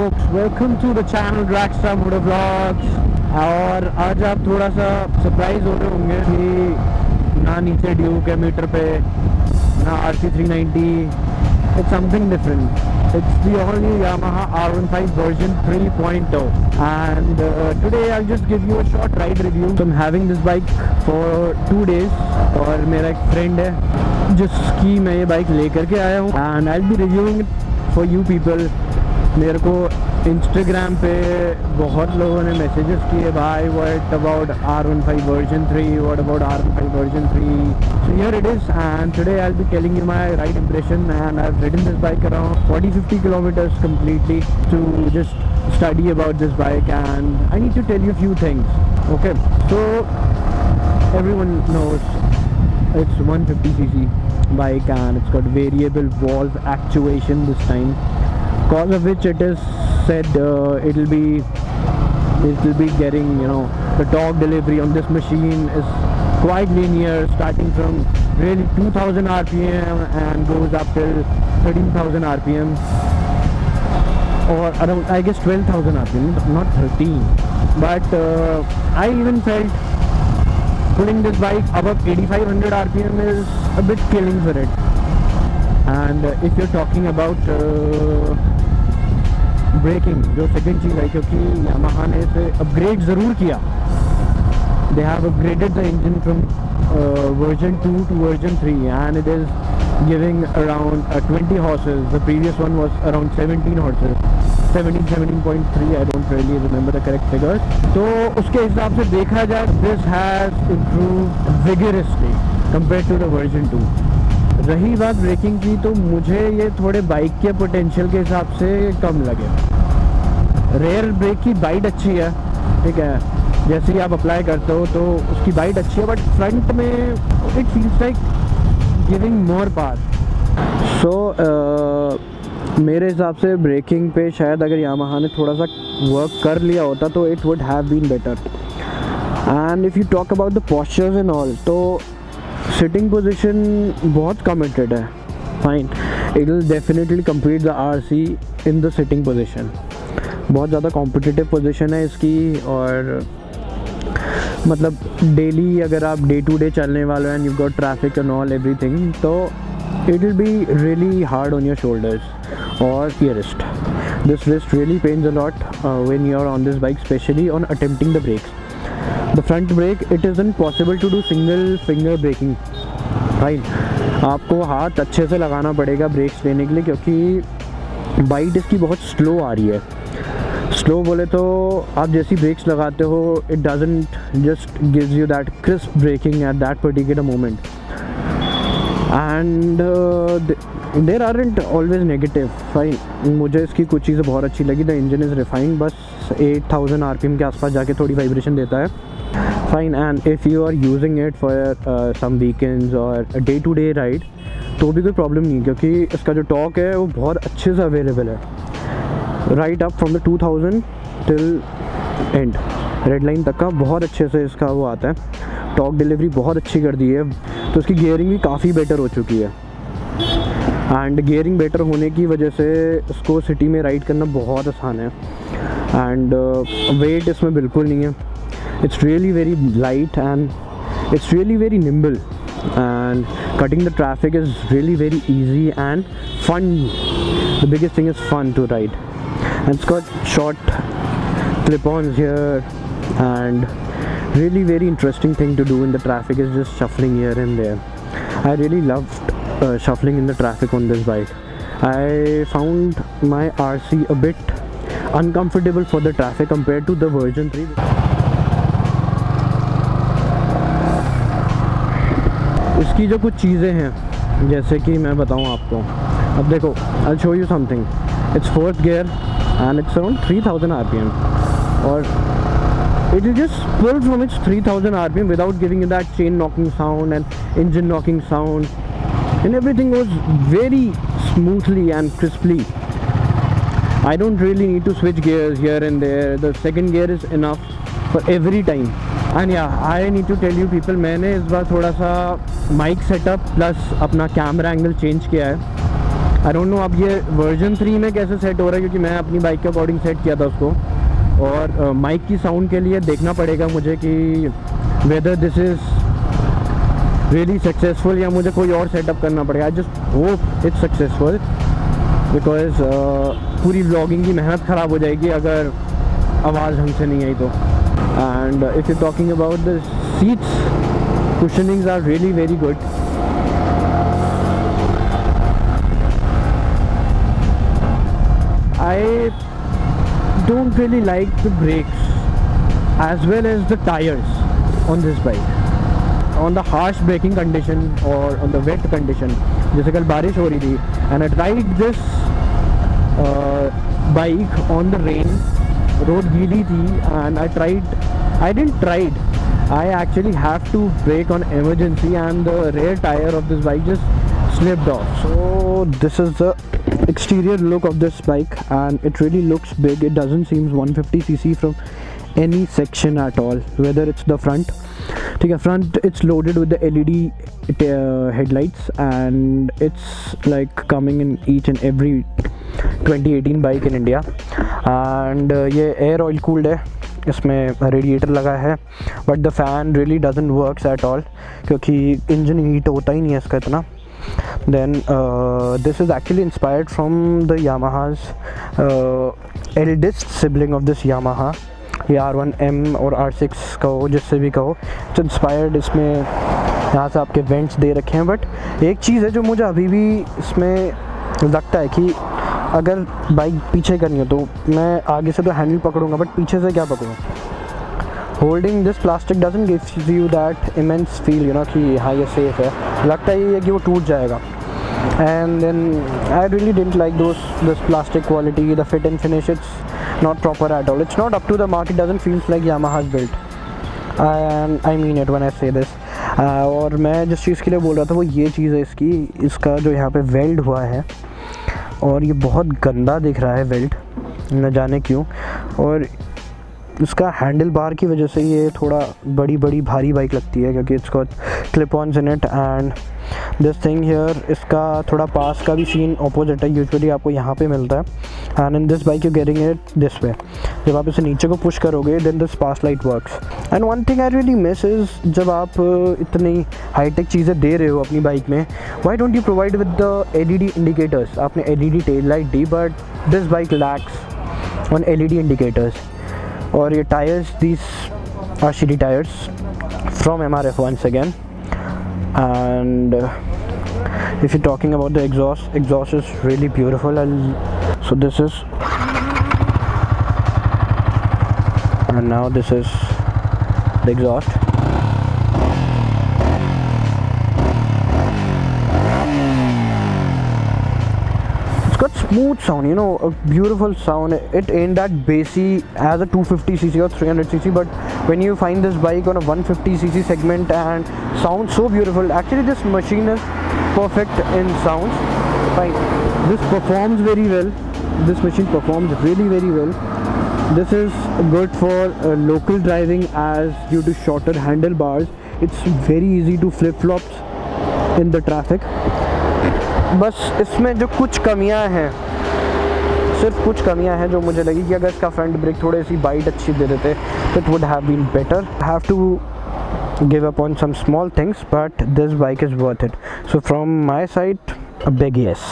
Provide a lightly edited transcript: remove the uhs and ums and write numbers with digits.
folks, welcome to the channel Dragstar Motovlogs। और आज आप थोड़ा सा सरप्राइज हो रहे होंगे कि ना नीचे ड्यूक है मीटर पे, ना RC 390। It's something different. It's the all-new Yamaha R15 version 3.0, and today I'll just give you a short ride review. So I'm having this bike for 2 days, और मेरा एक friend है जिसकी मैं ये बाइक लेकर के आया हूँ, and I'll be reviewing it for you people। मेरे को इंस्टाग्राम पे बहुत लोगों ने मैसेजेस किए, भाई what about R15 version 3, what about R15 version 3? So here it is, and today I'll be telling you my ride impression, and I've ridden this bike around 40-50 kilometers completely to just study about this bike, and I need to tell you a few things. Okay, so everyone knows it's 150cc bike and it's got variable valve actuation this time, cause of which it is said it will be getting, you know, the torque delivery on this machine is quite linear, starting from really 2000 rpm and goes up till 13,000 rpm, or around, I guess, 12,000 rpm, not 13. But I even felt pulling this bike above 8500 rpm is a bit killing for it. And if you're talking about braking, जो second चीज़ है, क्योंकि Yamaha ने इसे upgrade ज़रूर किया। They have upgraded the engine from version 2 to version 3 and it is giving around 20 horses. The previous one was around 17 horses, 17.3, I don't really remember the correct figures। तो उसके हिसाब से देखा जाए, this has improved vigorously compared to the version 2। रही बात breaking की, तो मुझे ये थोड़े बाइक के पोटेंशियल के हिसाब से कम लगे। रेयर ब्रेक की बाइट अच्छी है, ठीक है, जैसे ही आप अप्लाई करते हो तो उसकी बाइट अच्छी है, बट फ्रंट में it feels like giving more power. So मेरे हिसाब से ब्रेकिंग पे शायद अगर यामाहा ने थोड़ा सा वर्क कर लिया होता तो it would have been better. And if you talk about the postures and all, तो सिटिंग पोजीशन बहुत कमिटेड है। Fine, it will definitely compete the RC in the sitting position. बहुत ज़्यादा कॉम्पिटिटिव पोजीशन है इसकी, और मतलब डेली अगर आप डे टू डे चलने वाले and you got traffic and all everything, तो it will be really hard on your shoulders और your wrist. This wrist really pains a lot when you are on this bike, specially on attempting the brakes. The front brake, it isn't possible to do single finger braking। Right, आपको हाथ अच्छे से लगाना पड़ेगा breaks लेने के लिए, क्योंकि बाइट इसकी बहुत स्लो आ रही है। स्लो बोले तो आप जैसी ब्रेक्स लगाते हो, it doesn't just gives you that crisp braking at that particular moment. And there aren't always negative. Fine, मुझे इसकी कुछ चीज़ें बहुत अच्छी लगी। द इंजन इज़ रिफाइंड, बस 8000 rpm के आसपास जाके थोड़ी वाइब्रेशन देता है। Fine, and if you are using it for some weekends और डे टू डे राइड, तो भी कोई प्रॉब्लम नहीं, क्योंकि इसका जो टॉर्क है वो बहुत अच्छे से अवेलेबल है। Right up from the 2000 till and red line तक का बहुत अच्छे से इसका वो आता है। टॉर्क डिलीवरी बहुत अच्छी कर दी है, तो इसकी गियरिंग भी काफ़ी बेटर हो चुकी है। एंड गियरिंग बेटर होने की वजह से इसको सिटी में राइड करना बहुत आसान है। एंड वेट इसमें बिल्कुल नहीं है। It's really very light and it's really very nimble, and cutting the traffic is really very easy and fun. The biggest thing is fun to ride, and it's got short clip-ons here, and really very interesting thing to do in the traffic is just shuffling here and there. I really loved shuffling in the traffic on this bike. I found my RC a bit uncomfortable for the traffic compared to the version 3. इसकी जो कुछ चीज़ें हैं, जैसे कि मैं बताऊं आपको, अब देखो, I'll show you something. It's 4th gear and it's around 3000 rpm, और it will just pull from its 3000 rpm without giving you that chain knocking sound and engine knocking sound, and everything goes very smoothly and crisply. I don't really need to switch gears here and there. The second gear is enough for every time. And yeah, I need to tell you people, मैंने इस बार थोड़ा सा mic setup plus अपना camera angle change किया है। I don't know अब ये version 3 में कैसे सेट हो रहा है, क्योंकि मैं अपनी बाइक के अकॉर्डिंग सेट किया था उसको। और माइक की साउंड के लिए देखना पड़ेगा मुझे कि whether this is really successful या मुझे कोई और सेटअप करना पड़ेगा। I just hope it's successful, because पूरी व्लॉगिंग की मेहनत ख़राब हो जाएगी अगर आवाज़ हमसे नहीं आई तो। And if you talking about the seats, cushionings are really very good. I don't really like the brakes as well as the tires on this bike. On the harsh braking condition or on the wet condition, जैसे कल बारिश हो रही थी, and I tried this bike on the rain, road गीली थी, and I didn't tried. I actually have to brake on emergency and the rear tire of this bike just slipped off. So this is the exterior look of this bike and it really looks big. It doesn't seem 150cc from any section at all, whether it's the front. Okay, front it's loaded with the LED headlights and it's like coming in each and every 2018 bike in India. And ये air oil cooled है, इसमें radiator लगा है, but the fan really doesn't works at all क्योंकि engine heat होता ही नहीं है इसका इतना। Then this is actually inspired from the Yamaha's eldest sibling of this Yamaha, ये R1M और R6 कहो जिससे भी कहो, इट्स इंस्पायर्ड। इसमें यहाँ से आपके वेंट्स दे रखे हैं, बट एक चीज़ है जो मुझे अभी भी इसमें लगता है कि अगर बाइक पीछे करनी हो तो मैं आगे से तो हैंडल पकड़ूंगा, बट पीछे से क्या पकड़ूँ। Holding this plastic doesn't gives you that immense feel, you know, कि हाँ ये सेफ है। लगता ही है कि वो टूट जाएगा। And then I really didn't like this plastic quality, the fit and finish, it's not proper at all, it's not up to the mark, it doesn't feels like Yamaha has built, and I mean it when I say this. और मैं जिस चीज़ के लिए बोल रहा था वो ये चीज़ है इसका जो यहाँ पे वेल्ड हुआ है, और ये बहुत गंदा दिख रहा है वेल्ड, न जाने क्यों। और इसका हैंडल बार की वजह से ये थोड़ा बड़ी भारी बाइक लगती है क्योंकि it's got clip ons in it. And this thing here, इसका थोड़ा पास का भी सीन ऑपोजिट है, यूजुअली आपको यहाँ पे मिलता है। And in this bike you getting it this way, जब आप इसे नीचे को पुश करोगे then this pass light works. And one thing I really miss is, जब आप इतनी हाईटेक चीज़ें दे रहे हो अपनी बाइक में, why don't you provide with the LED indicators. आपने LED टेल लाइट दी, but this bike lacks on LED indicators. और ये tyres, these are shitty tyres from MRF once again. And if you're talking about the exhaust is really beautiful. So this is, and now this is the exhaust. It's got smooth sound, you know, a beautiful sound. It ain't that bassy as a 250cc or 300cc, but when you find this bike on a 150cc segment and sounds so beautiful. Actually this machine is perfect in sounds. Fine, this performs very well, this machine performs really very well. This is good for local driving as due to shorter handlebars it's very easy to flip flops in the traffic. बस इसमें जो कुछ कमियां हैं, सिर्फ कुछ कमियां हैं जो मुझे लगी कि अगर इसका फ्रंट ब्रेक थोड़ी सी बाइट अच्छी दे देते it would have been better. Have to give up on some small things, but this bike is worth it. So from my side, a big yes.